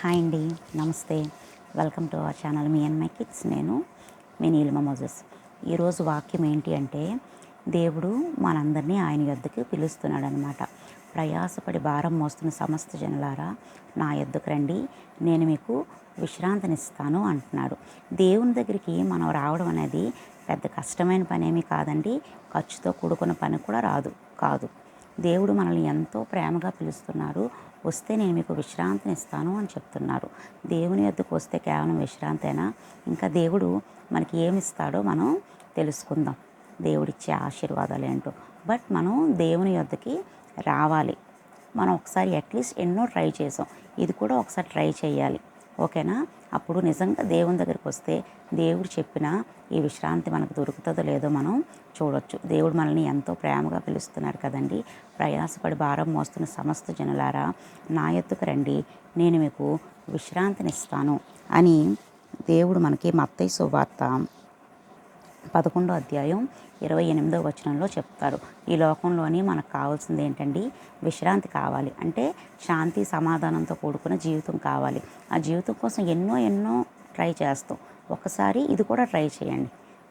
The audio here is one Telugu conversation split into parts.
హాయ్ అండి, నమస్తే. Welcome to our channel me and my kids. నేను మీ నీలిమ మోజెస్. ఈరోజు వాక్యం ఏంటి అంటే, దేవుడు మనందరినీ ఆయన యొద్దకు పిలుస్తున్నాడు అనమాట. ప్రయాసపడి భారం మోస్తున్న సమస్త జనులారా నా యొద్దకు రండి, నేను మీకు విశ్రాంతినిస్తాను అంటున్నాడు. దేవుని దగ్గరికి మనం రావడం అనేది పెద్ద కష్టమైన పని ఏమీ కాదండి. ఖర్చుతో కూడుకున్న పని కూడా కాదు. దేవుడు మనల్ని ఎంతో ప్రేమగా పిలుస్తున్నారు. వస్తే నేను మీకు విశ్రాంతినిస్తాను అని చెప్తున్నారు. దేవుని యొద్దకు వస్తే కేవలం విశ్రాంతేనా? ఇంకా దేవుడు మనకి ఏమిస్తాడో మనం తెలుసుకుందాం. దేవుడిచ్చే ఆశీర్వాదాలు ఏంటో. బట్ మనం దేవుని యొద్దకి రావాలి. మనం ఒకసారి అట్లీస్ట్ ఎన్నో ట్రై చేసాం, ఇది కూడా ఒకసారి ట్రై చేయాలి. ఓకేనా? అప్పుడు నిజంగా దేవుని దగ్గరికి వస్తే దేవుడు చెప్పిన ఈ విశ్రాంతి మనకు దొరుకుతుందో లేదో మనం చూడొచ్చు. దేవుడు మనల్ని ఎంతో ప్రేమగా పిలుస్తున్నాడు కదండి. ప్రయాసపడి భారం మోస్తున్న సమస్త జనులారా నా యొద్దకు రండి, నేను మీకు విశ్రాంతినిస్తాను అని దేవుడు మనకి మత్తయి సువార్త 11వ అధ్యాయం 28వ వచనంలో చెప్తారు. ఈ లోకంలోని మనకు కావాల్సింది ఏంటండి? విశ్రాంతి కావాలి. అంటే శాంతి సమాధానంతో కూడుకున్న జీవితం కావాలి. ఆ జీవితం కోసం ఎన్నో ట్రై చేస్తాం. ఒకసారి ఇది కూడా ట్రై చేయండి.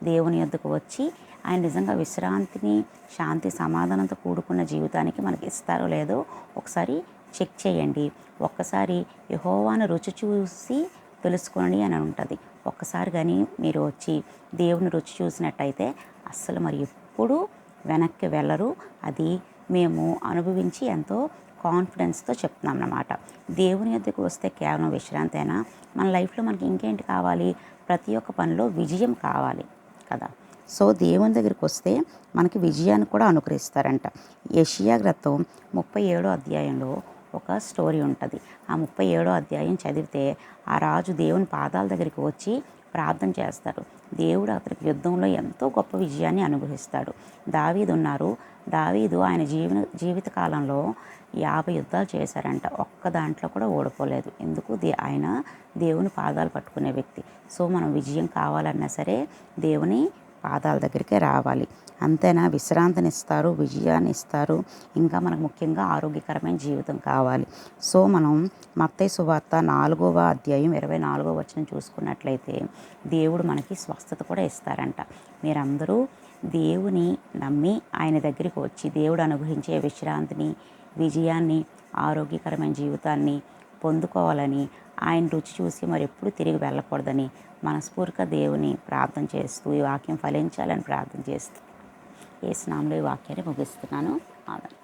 దేవుని యొద్దకు వచ్చి ఆయన నిజంగా విశ్రాంతిని, శాంతి సమాధానంతో కూడుకున్న జీవితానికి మనకి ఇస్తారో లేదో ఒకసారి చెక్ చేయండి. ఒక్కసారి యెహోవాను రుచి చూసి తెలుసుకోండి అని ఉంటుంది. ఒక్కసారి కానీ మీరు వచ్చి దేవుని రుచి చూసినట్టయితే అస్సలు మరి ఎప్పుడు వెనక్కి వెళ్ళరు. అది మేము అనుభవించి ఎంతో కాన్ఫిడెన్స్తో చెప్తున్నాం అన్నమాట. దేవుని యొద్దకు వస్తే కేవలం విశ్రాంతేనా? మన లైఫ్లో మనకి ఇంకేంటి కావాలి? ప్రతి ఒక్క పనిలో విజయం కావాలి కదా. సో దేవుని దగ్గరికి వస్తే మనకి విజయాన్ని కూడా అనుగ్రహిస్తారంట. యెషయా గ్రంథం 37వ అధ్యాయంలో ఒక స్టోరీ ఉంటుంది. ఆ 37వ అధ్యాయం చదివితే ఆ రాజు దేవుని పాదాల దగ్గరికి వచ్చి ప్రార్థన చేస్తాడు. దేవుడు అతనికి యుద్ధంలో ఎంతో గొప్ప విజయాన్ని అనుగ్రహిస్తాడు. దావీదు ఆయన జీవిత కాలంలో 50 యుద్ధాలు చేశారంట. ఒక్క దాంట్లో కూడా ఓడిపోలేదు. ఎందుకు? ఆయన దేవుని పాదాలు పట్టుకునే వ్యక్తి. సో మనం విజయం కావాలన్నా సరే దేవుని పాదాల దగ్గరికి రావాలి. అంతేనా? విశ్రాంతినిస్తారు, విజయాన్ని ఇస్తారు. ఇంకా మనకు ముఖ్యంగా ఆరోగ్యకరమైన జీవితం కావాలి. సో మనం మత్తయి సువార్త 4వ అధ్యాయం 24వ వచనం చూసుకున్నట్లయితే దేవుడు మనకి స్వస్థత కూడా ఇస్తారంట. మీరందరూ దేవుని నమ్మి ఆయన దగ్గరికి వచ్చి దేవుడు అనుగ్రహించే విశ్రాంతిని, విజయాన్ని, ఆరోగ్యకరమైన జీవితాన్ని పొందుకోవాలని, ఆయన రుచి చూసి మరి ఎప్పుడు తిరిగి వెళ్ళకూడదని మనస్ఫూర్తిగా దేవుని ప్రార్థన చేస్తూ ఈ వాక్యం ఫలించాలని ప్రార్థన చేస్తూ యేసు నామములో ఈ వాక్యాన్ని ముగిస్తున్నాను. ఆమెన్.